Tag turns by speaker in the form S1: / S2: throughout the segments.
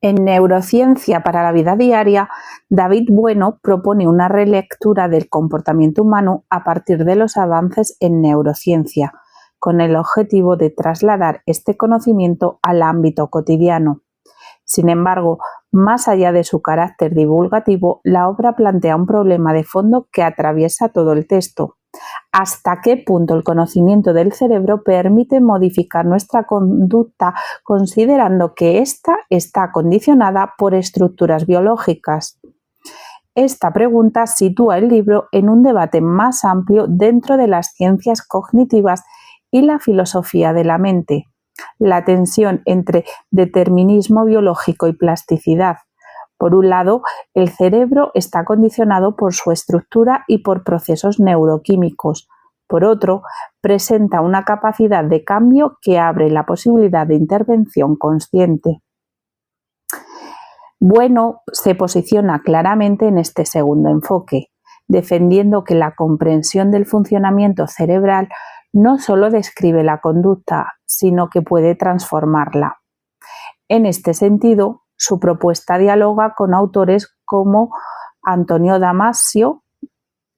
S1: En Neurociencia para la vida diaria, David Bueno propone una relectura del comportamiento humano a partir de los avances en neurociencia, con el objetivo de trasladar este conocimiento al ámbito cotidiano. Sin embargo, más allá de su carácter divulgativo, la obra plantea un problema de fondo que atraviesa todo el texto. ¿Hasta qué punto el conocimiento del cerebro permite modificar nuestra conducta considerando que ésta está condicionada por estructuras biológicas? Esta pregunta sitúa el libro en un debate más amplio dentro de las ciencias cognitivas y la filosofía de la mente. La tensión entre determinismo biológico y plasticidad. Por un lado, el cerebro está condicionado por su estructura y por procesos neuroquímicos. Por otro, presenta una capacidad de cambio que abre la posibilidad de intervención consciente. Bueno se posiciona claramente en este segundo enfoque, defendiendo que la comprensión del funcionamiento cerebral no solo describe la conducta, sino que puede transformarla. En este sentido, su propuesta dialoga con autores como Antonio Damasio,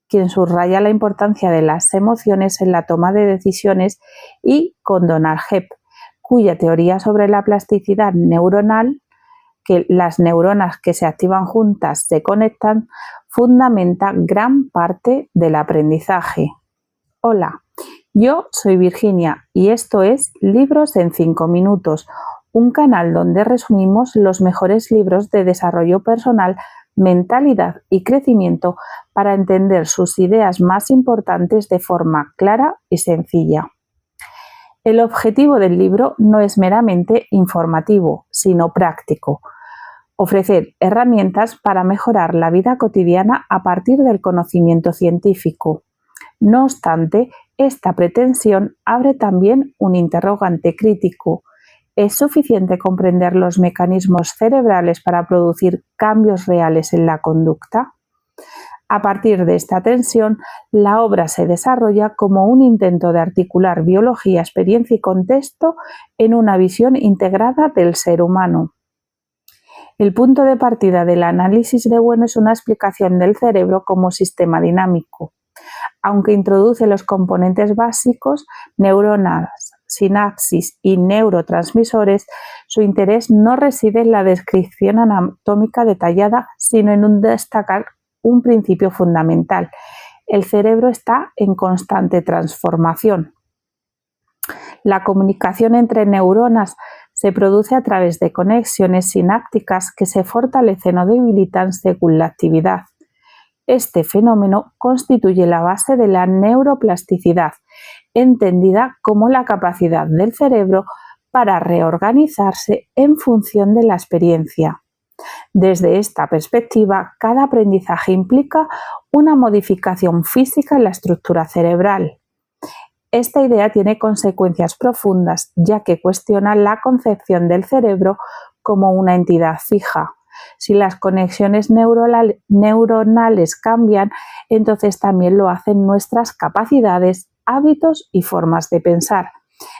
S1: quien subraya la importancia de las emociones en la toma de decisiones, y con Donald Hebb, cuya teoría sobre la plasticidad neuronal, que las neuronas que se activan juntas se conectan, fundamenta gran parte del aprendizaje. Hola, yo soy Virginia y esto es Libros en 5 minutos, un canal donde resumimos los mejores libros de desarrollo personal, mentalidad y crecimiento para entender sus ideas más importantes de forma clara y sencilla. El objetivo del libro no es meramente informativo, sino práctico. Ofrecer herramientas para mejorar la vida cotidiana a partir del conocimiento científico. No obstante, esta pretensión abre también un interrogante crítico. ¿Es suficiente comprender los mecanismos cerebrales para producir cambios reales en la conducta? A partir de esta tensión, la obra se desarrolla como un intento de articular biología, experiencia y contexto en una visión integrada del ser humano. El punto de partida del análisis de Bueno es una explicación del cerebro como sistema dinámico. Aunque introduce los componentes básicos, neuronas, sinapsis y neurotransmisores, su interés no reside en la descripción anatómica detallada, sino en destacar un principio fundamental. El cerebro está en constante transformación. La comunicación entre neuronas se produce a través de conexiones sinápticas que se fortalecen o debilitan según la actividad. Este fenómeno constituye la base de la neuroplasticidad, entendida como la capacidad del cerebro para reorganizarse en función de la experiencia. Desde esta perspectiva, cada aprendizaje implica una modificación física en la estructura cerebral. Esta idea tiene consecuencias profundas, ya que cuestiona la concepción del cerebro como una entidad fija. Si las conexiones neuronales cambian, entonces también lo hacen nuestras capacidades, hábitos y formas de pensar.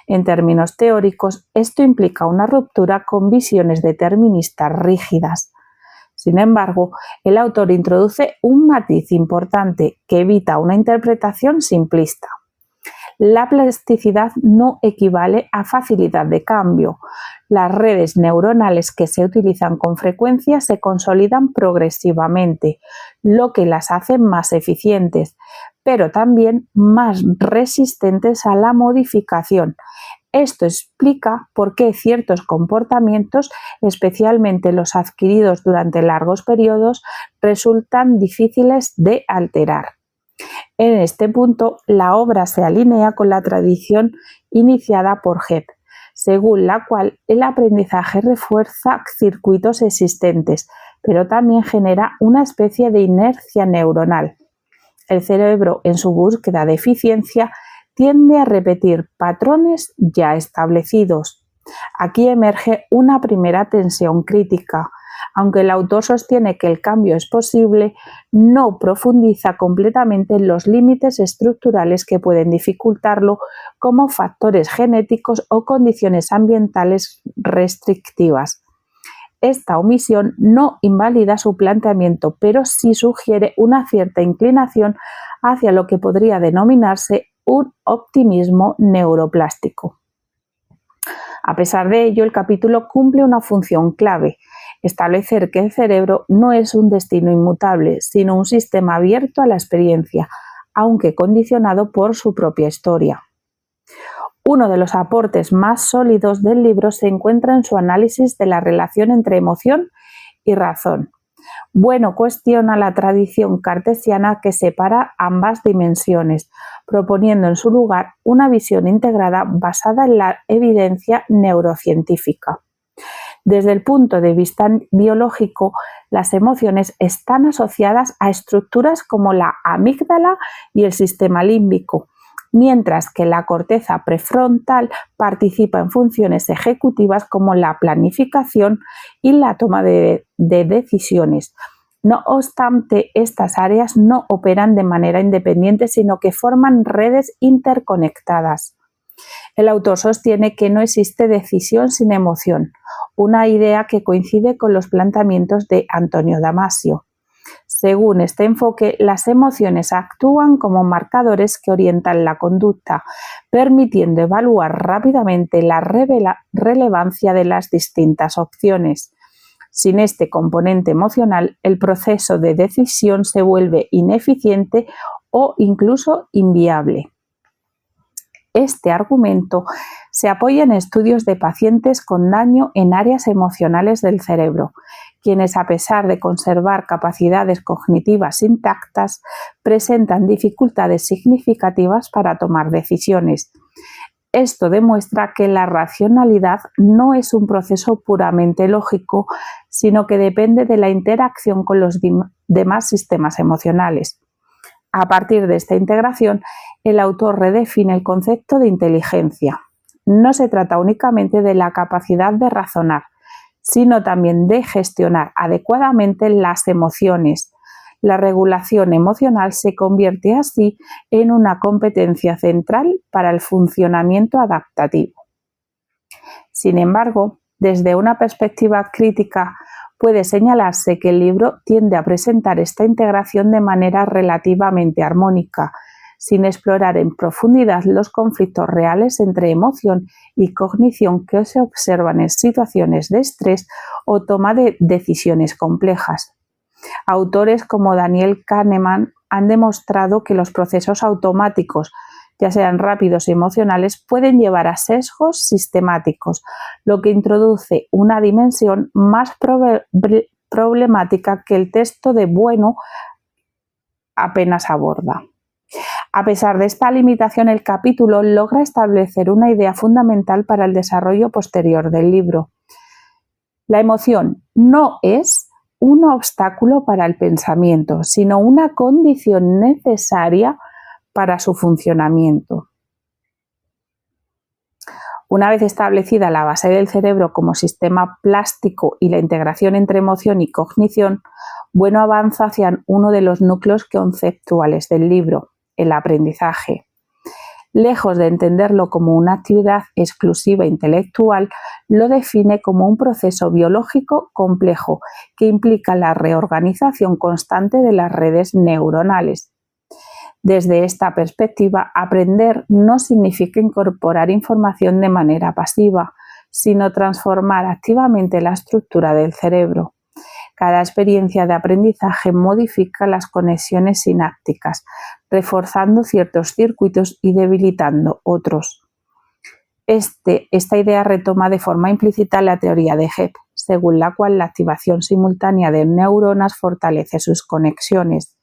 S1: En términos teóricos, esto implica una ruptura con visiones deterministas rígidas. Sin embargo, el autor introduce un matiz importante que evita una interpretación simplista. La plasticidad no equivale a facilidad de cambio. Las redes neuronales que se utilizan con frecuencia se consolidan progresivamente, lo que las hace más eficientes, pero también más resistentes a la modificación. Esto explica por qué ciertos comportamientos, especialmente los adquiridos durante largos periodos, resultan difíciles de alterar. En este punto, la obra se alinea con la tradición iniciada por Hebb, según la cual el aprendizaje refuerza circuitos existentes, pero también genera una especie de inercia neuronal. El cerebro, en su búsqueda de eficiencia, tiende a repetir patrones ya establecidos. Aquí emerge una primera tensión crítica. Aunque el autor sostiene que el cambio es posible, no profundiza completamente en los límites estructurales que pueden dificultarlo, como factores genéticos o condiciones ambientales restrictivas. Esta omisión no invalida su planteamiento, pero sí sugiere una cierta inclinación hacia lo que podría denominarse un optimismo neuroplástico. A pesar de ello, el capítulo cumple una función clave: establecer que el cerebro no es un destino inmutable, sino un sistema abierto a la experiencia, aunque condicionado por su propia historia. Uno de los aportes más sólidos del libro se encuentra en su análisis de la relación entre emoción y razón. Bueno cuestiona la tradición cartesiana que separa ambas dimensiones, proponiendo en su lugar una visión integrada basada en la evidencia neurocientífica. Desde el punto de vista biológico, las emociones están asociadas a estructuras como la amígdala y el sistema límbico, mientras que la corteza prefrontal participa en funciones ejecutivas como la planificación y la toma de decisiones. No obstante, estas áreas no operan de manera independiente, sino que forman redes interconectadas. El autor sostiene que no existe decisión sin emoción, una idea que coincide con los planteamientos de Antonio Damasio. Según este enfoque, las emociones actúan como marcadores que orientan la conducta, permitiendo evaluar rápidamente la relevancia de las distintas opciones. Sin este componente emocional, el proceso de decisión se vuelve ineficiente o incluso inviable. Este argumento se apoya en estudios de pacientes con daño en áreas emocionales del cerebro, quienes, a pesar de conservar capacidades cognitivas intactas, presentan dificultades significativas para tomar decisiones. Esto demuestra que la racionalidad no es un proceso puramente lógico, sino que depende de la interacción con los demás sistemas emocionales. A partir de esta integración, el autor redefine el concepto de inteligencia. No se trata únicamente de la capacidad de razonar, sino también de gestionar adecuadamente las emociones. La regulación emocional se convierte así en una competencia central para el funcionamiento adaptativo. Sin embargo, desde una perspectiva crítica, puede señalarse que el libro tiende a presentar esta integración de manera relativamente armónica, sin explorar en profundidad los conflictos reales entre emoción y cognición que se observan en situaciones de estrés o toma de decisiones complejas. Autores como Daniel Kahneman han demostrado que los procesos automáticos, ya sean rápidos y emocionales, pueden llevar a sesgos sistemáticos, lo que introduce una dimensión más problemática que el texto de Bueno apenas aborda. A pesar de esta limitación, el capítulo logra establecer una idea fundamental para el desarrollo posterior del libro. La emoción no es un obstáculo para el pensamiento, sino una condición necesaria para su funcionamiento. Una vez establecida la base del cerebro como sistema plástico y la integración entre emoción y cognición, Bueno avanza hacia uno de los núcleos conceptuales del libro, el aprendizaje. Lejos de entenderlo como una actividad exclusiva intelectual, lo define como un proceso biológico complejo que implica la reorganización constante de las redes neuronales. Desde esta perspectiva, aprender no significa incorporar información de manera pasiva, sino transformar activamente la estructura del cerebro. Cada experiencia de aprendizaje modifica las conexiones sinápticas, reforzando ciertos circuitos y debilitando otros. Esta idea retoma de forma implícita la teoría de Hebb, según la cual la activación simultánea de neuronas fortalece sus conexiones.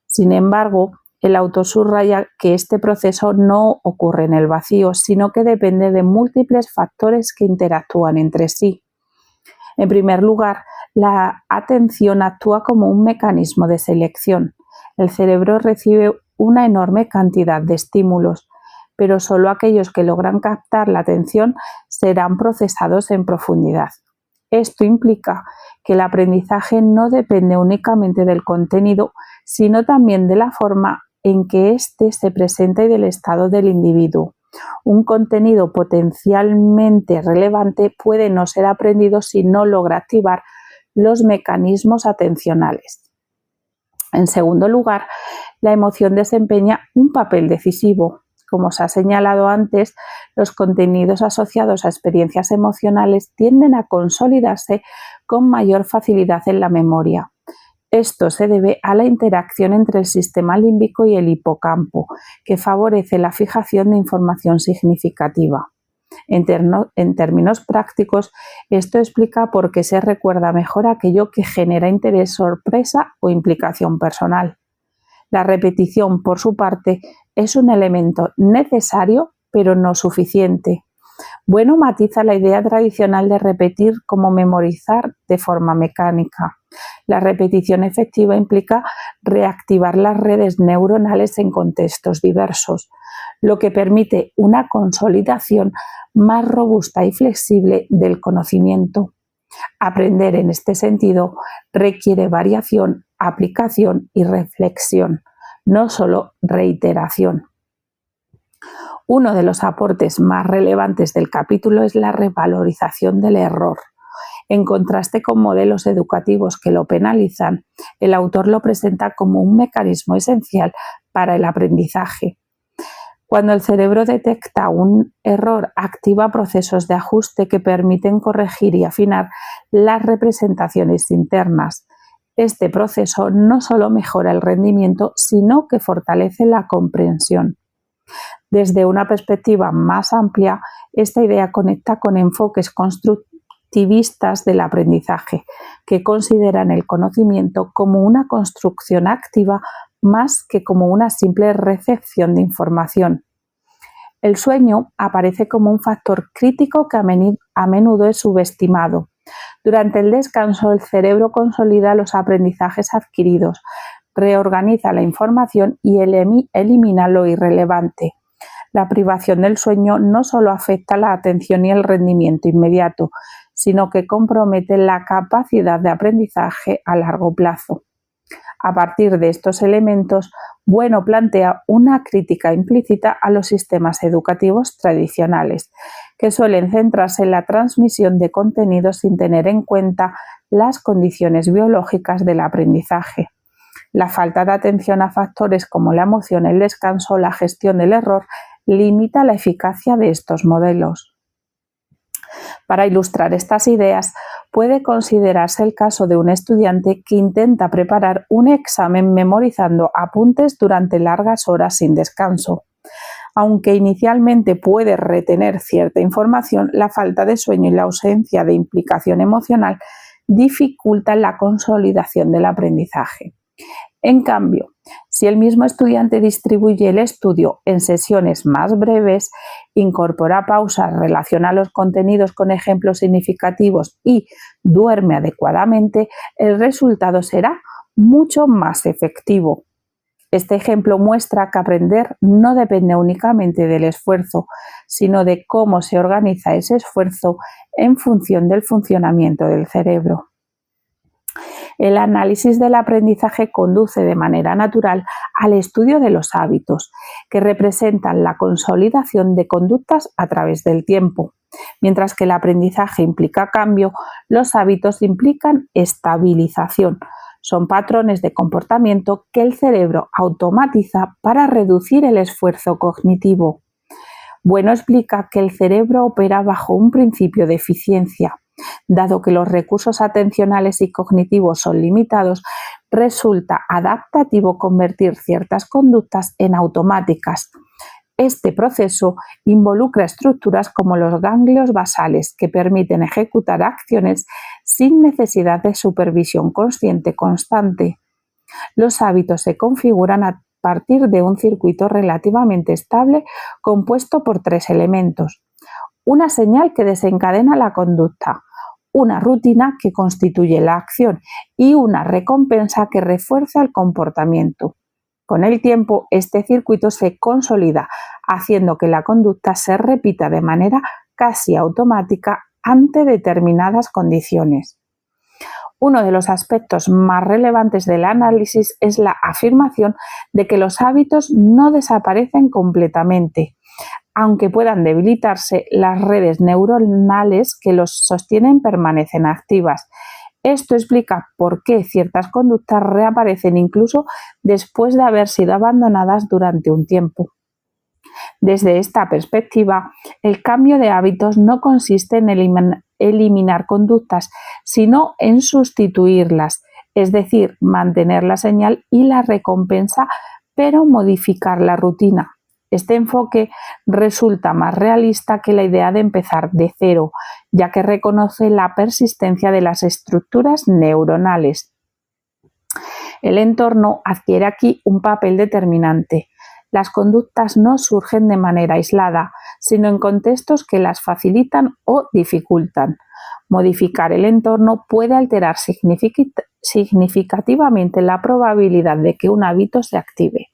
S1: Sin embargo, el autor subraya que este proceso no ocurre en el vacío, sino que depende de múltiples factores que interactúan entre sí. En primer lugar, la atención actúa como un mecanismo de selección. El cerebro recibe una enorme cantidad de estímulos, pero solo aquellos que logran captar la atención serán procesados en profundidad. Esto implica que el aprendizaje no depende únicamente del contenido, sino también de la forma en que éste se presenta y del estado del individuo. Un contenido potencialmente relevante puede no ser aprendido si no logra activar los mecanismos atencionales. En segundo lugar, la emoción desempeña un papel decisivo. Como se ha señalado antes, los contenidos asociados a experiencias emocionales tienden a consolidarse con mayor facilidad en la memoria. Esto se debe a la interacción entre el sistema límbico y el hipocampo, que favorece la fijación de información significativa. En términos prácticos, esto explica por qué se recuerda mejor aquello que genera interés, sorpresa o implicación personal. La repetición, por su parte, es un elemento necesario, pero no suficiente. Bueno matiza la idea tradicional de repetir como memorizar de forma mecánica. La repetición efectiva implica reactivar las redes neuronales en contextos diversos, lo que permite una consolidación más robusta y flexible del conocimiento. Aprender en este sentido requiere variación, aplicación y reflexión, no solo reiteración. Uno de los aportes más relevantes del capítulo es la revalorización del error. En contraste con modelos educativos que lo penalizan, el autor lo presenta como un mecanismo esencial para el aprendizaje. Cuando el cerebro detecta un error, activa procesos de ajuste que permiten corregir y afinar las representaciones internas. Este proceso no solo mejora el rendimiento, sino que fortalece la comprensión. Desde una perspectiva más amplia, esta idea conecta con enfoques constructivistas del aprendizaje, que consideran el conocimiento como una construcción activa más que como una simple recepción de información. El sueño aparece como un factor crítico que a menudo es subestimado. Durante el descanso, el cerebro consolida los aprendizajes adquiridos, reorganiza la información y elimina lo irrelevante. La privación del sueño no solo afecta la atención y el rendimiento inmediato, sino que compromete la capacidad de aprendizaje a largo plazo. A partir de estos elementos, Bueno plantea una crítica implícita a los sistemas educativos tradicionales, que suelen centrarse en la transmisión de contenidos sin tener en cuenta las condiciones biológicas del aprendizaje. La falta de atención a factores como la emoción, el descanso o la gestión del error limita la eficacia de estos modelos. Para ilustrar estas ideas, puede considerarse el caso de un estudiante que intenta preparar un examen memorizando apuntes durante largas horas sin descanso. Aunque inicialmente puede retener cierta información, la falta de sueño y la ausencia de implicación emocional dificultan la consolidación del aprendizaje. En cambio, si el mismo estudiante distribuye el estudio en sesiones más breves, incorpora pausas, relaciona los contenidos con ejemplos significativos y duerme adecuadamente, el resultado será mucho más efectivo. Este ejemplo muestra que aprender no depende únicamente del esfuerzo, sino de cómo se organiza ese esfuerzo en función del funcionamiento del cerebro. El análisis del aprendizaje conduce de manera natural al estudio de los hábitos, que representan la consolidación de conductas a través del tiempo. Mientras que el aprendizaje implica cambio, los hábitos implican estabilización. Son patrones de comportamiento que el cerebro automatiza para reducir el esfuerzo cognitivo. Bueno explica que el cerebro opera bajo un principio de eficiencia. Dado que los recursos atencionales y cognitivos son limitados, resulta adaptativo convertir ciertas conductas en automáticas. Este proceso involucra estructuras como los ganglios basales, que permiten ejecutar acciones sin necesidad de supervisión consciente constante. Los hábitos se configuran a partir de un circuito relativamente estable compuesto por tres elementos: una señal que desencadena la conducta, una rutina que constituye la acción y una recompensa que refuerza el comportamiento. Con el tiempo, este circuito se consolida, haciendo que la conducta se repita de manera casi automática ante determinadas condiciones. Uno de los aspectos más relevantes del análisis es la afirmación de que los hábitos no desaparecen completamente. Aunque puedan debilitarse, las redes neuronales que los sostienen permanecen activas. Esto explica por qué ciertas conductas reaparecen incluso después de haber sido abandonadas durante un tiempo. Desde esta perspectiva, el cambio de hábitos no consiste en eliminar conductas, sino en sustituirlas, es decir, mantener la señal y la recompensa, pero modificar la rutina. Este enfoque resulta más realista que la idea de empezar de cero, ya que reconoce la persistencia de las estructuras neuronales. El entorno adquiere aquí un papel determinante. Las conductas no surgen de manera aislada, sino en contextos que las facilitan o dificultan. Modificar el entorno puede alterar significativamente la probabilidad de que un hábito se active.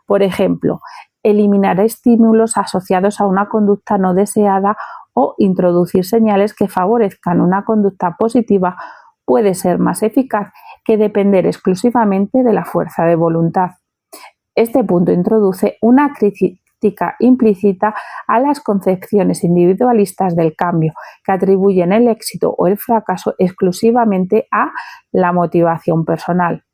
S1: Por ejemplo, eliminar estímulos asociados a una conducta no deseada o introducir señales que favorezcan una conducta positiva puede ser más eficaz que depender exclusivamente de la fuerza de voluntad. Este punto introduce una crítica implícita a las concepciones individualistas del cambio, que atribuyen el éxito o el fracaso exclusivamente a la motivación personal.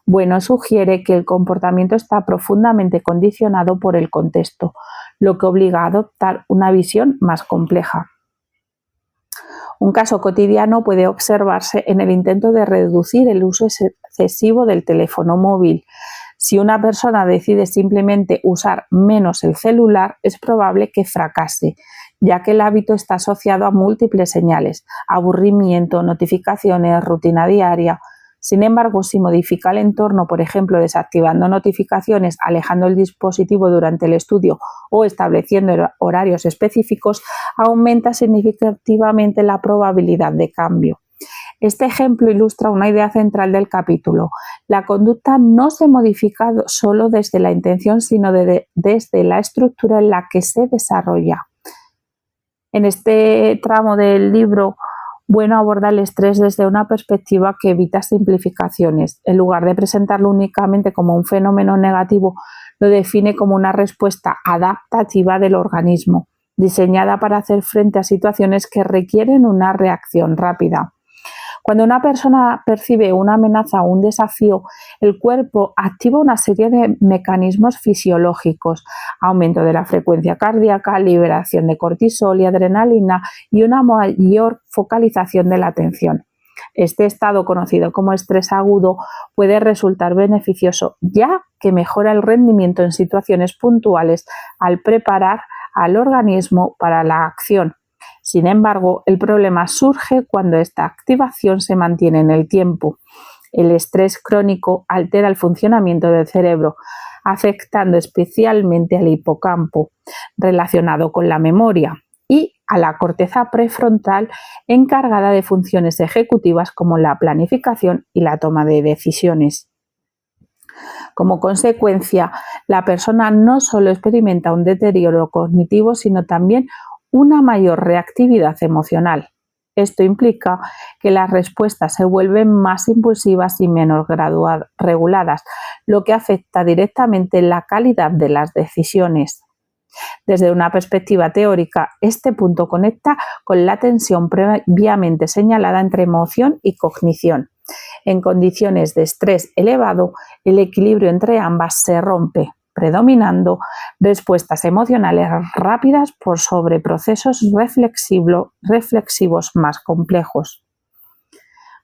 S1: Bueno sugiere que el comportamiento está profundamente condicionado por el contexto, lo que obliga a adoptar una visión más compleja. Un caso cotidiano puede observarse en el intento de reducir el uso excesivo del teléfono móvil. Si una persona decide simplemente usar menos el celular, es probable que fracase, ya que el hábito está asociado a múltiples señales: aburrimiento, notificaciones, rutina diaria. Sin embargo, si modifica el entorno, por ejemplo, desactivando notificaciones, alejando el dispositivo durante el estudio o estableciendo horarios específicos, aumenta significativamente la probabilidad de cambio. Este ejemplo ilustra una idea central del capítulo. La conducta no se modifica solo desde la intención, sino desde la estructura en la que se desarrolla. En este tramo del libro, Bueno aborda el estrés desde una perspectiva que evita simplificaciones. En lugar de presentarlo únicamente como un fenómeno negativo, lo define como una respuesta adaptativa del organismo, diseñada para hacer frente a situaciones que requieren una reacción rápida. Cuando una persona percibe una amenaza o un desafío, el cuerpo activa una serie de mecanismos fisiológicos: aumento de la frecuencia cardíaca, liberación de cortisol y adrenalina y una mayor focalización de la atención. Este estado, conocido como estrés agudo, puede resultar beneficioso, ya que mejora el rendimiento en situaciones puntuales al preparar al organismo para la acción. Sin embargo, el problema surge cuando esta activación se mantiene en el tiempo. El estrés crónico altera el funcionamiento del cerebro, afectando especialmente al hipocampo, relacionado con la memoria, y a la corteza prefrontal, encargada de funciones ejecutivas como la planificación y la toma de decisiones. Como consecuencia, la persona no solo experimenta un deterioro cognitivo, sino también una mayor reactividad emocional. Esto implica que las respuestas se vuelven más impulsivas y menos reguladas, lo que afecta directamente la calidad de las decisiones. Desde una perspectiva teórica, este punto conecta con la tensión previamente señalada entre emoción y cognición. En condiciones de estrés elevado, el equilibrio entre ambas se rompe, predominando respuestas emocionales rápidas por sobre procesos reflexivos más complejos.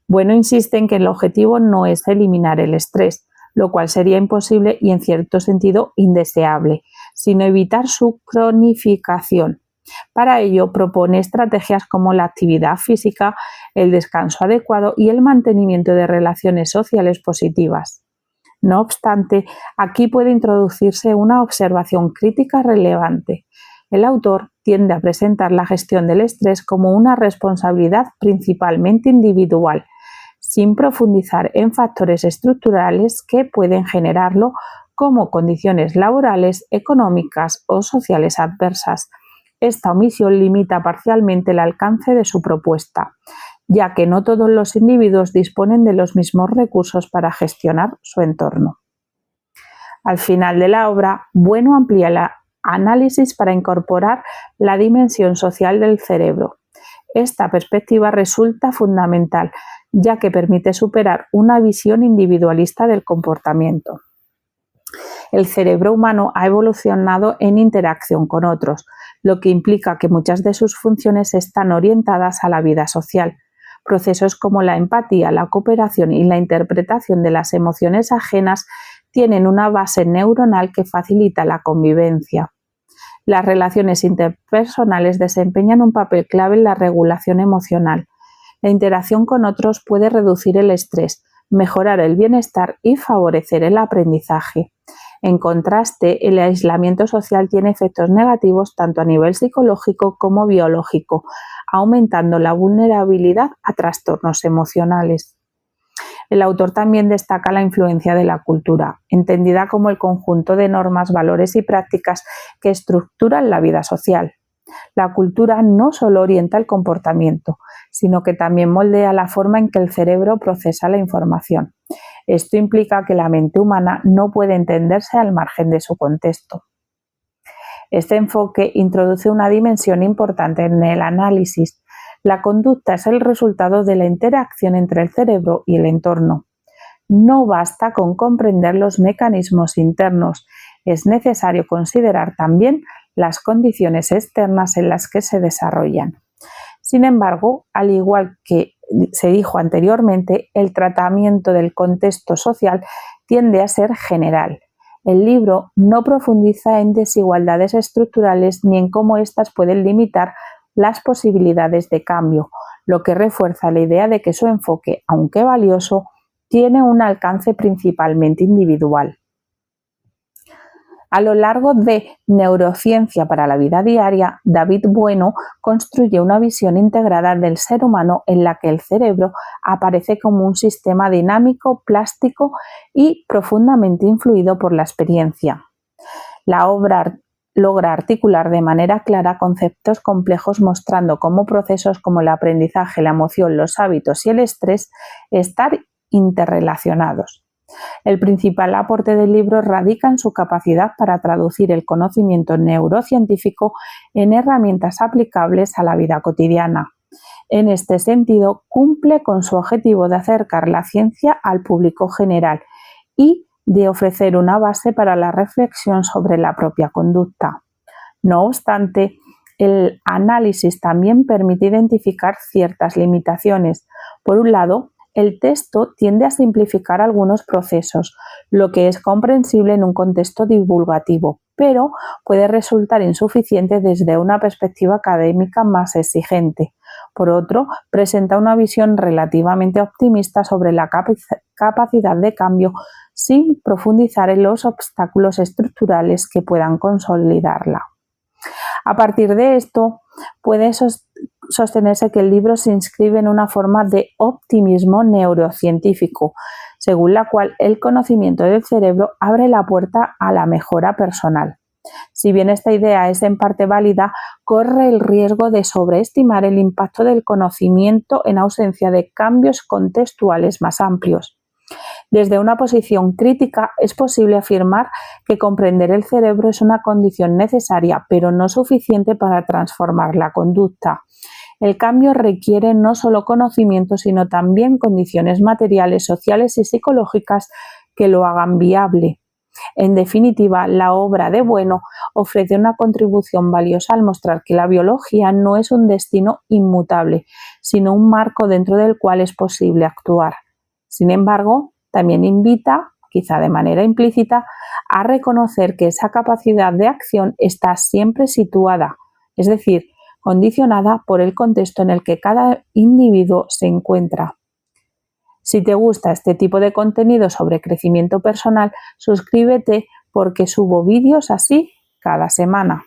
S1: Bueno insiste en que el objetivo no es eliminar el estrés, lo cual sería imposible y en cierto sentido indeseable, sino evitar su cronificación. Para ello propone estrategias como la actividad física, el descanso adecuado y el mantenimiento de relaciones sociales positivas. No obstante, aquí puede introducirse una observación crítica relevante. El autor tiende a presentar la gestión del estrés como una responsabilidad principalmente individual, sin profundizar en factores estructurales que pueden generarlo, como condiciones laborales, económicas o sociales adversas. Esta omisión limita parcialmente el alcance de su propuesta, ya que no todos los individuos disponen de los mismos recursos para gestionar su entorno. Al final de la obra, Bueno amplía análisis para incorporar la dimensión social del cerebro. Esta perspectiva resulta fundamental, ya que permite superar una visión individualista del comportamiento. El cerebro humano ha evolucionado en interacción con otros, lo que implica que muchas de sus funciones están orientadas a la vida social. Procesos como la empatía, la cooperación y la interpretación de las emociones ajenas tienen una base neuronal que facilita la convivencia. Las relaciones interpersonales desempeñan un papel clave en la regulación emocional. La interacción con otros puede reducir el estrés, mejorar el bienestar y favorecer el aprendizaje. En contraste, el aislamiento social tiene efectos negativos tanto a nivel psicológico como biológico, aumentando la vulnerabilidad a trastornos emocionales. El autor también destaca la influencia de la cultura, entendida como el conjunto de normas, valores y prácticas que estructuran la vida social. La cultura no solo orienta el comportamiento, sino que también moldea la forma en que el cerebro procesa la información. Esto implica que la mente humana no puede entenderse al margen de su contexto. Este enfoque introduce una dimensión importante en el análisis. La conducta es el resultado de la interacción entre el cerebro y el entorno. No basta con comprender los mecanismos internos, es necesario considerar también las condiciones externas en las que se desarrollan. Sin embargo, al igual que se dijo anteriormente, el tratamiento del contexto social tiende a ser general. El libro no profundiza en desigualdades estructurales ni en cómo éstas pueden limitar las posibilidades de cambio, lo que refuerza la idea de que su enfoque, aunque valioso, tiene un alcance principalmente individual. A lo largo de Neurociencia para la vida diaria, David Bueno construye una visión integrada del ser humano en la que el cerebro aparece como un sistema dinámico, plástico y profundamente influido por la experiencia. La obra logra articular de manera clara conceptos complejos mostrando cómo procesos como el aprendizaje, la emoción, los hábitos y el estrés están interrelacionados. El principal aporte del libro radica en su capacidad para traducir el conocimiento neurocientífico en herramientas aplicables a la vida cotidiana. En este sentido, cumple con su objetivo de acercar la ciencia al público general y de ofrecer una base para la reflexión sobre la propia conducta. No obstante, el análisis también permite identificar ciertas limitaciones. Por un lado, el texto tiende a simplificar algunos procesos, lo que es comprensible en un contexto divulgativo, pero puede resultar insuficiente desde una perspectiva académica más exigente. Por otro, presenta una visión relativamente optimista sobre la capacidad de cambio sin profundizar en los obstáculos estructurales que puedan consolidarla. A partir de esto, puede sostenerse que el libro se inscribe en una forma de optimismo neurocientífico, según la cual el conocimiento del cerebro abre la puerta a la mejora personal. Si bien esta idea es en parte válida, corre el riesgo de sobreestimar el impacto del conocimiento en ausencia de cambios contextuales más amplios. Desde una posición crítica es posible afirmar que comprender el cerebro es una condición necesaria, pero no suficiente para transformar la conducta. El cambio requiere no solo conocimiento, sino también condiciones materiales, sociales y psicológicas que lo hagan viable. En definitiva, la obra de Bueno ofrece una contribución valiosa al mostrar que la biología no es un destino inmutable, sino un marco dentro del cual es posible actuar. Sin embargo, también invita, quizá de manera implícita, a reconocer que esa capacidad de acción está siempre situada, es decir, condicionada por el contexto en el que cada individuo se encuentra. Si te gusta este tipo de contenido sobre crecimiento personal, suscríbete porque subo vídeos así cada semana.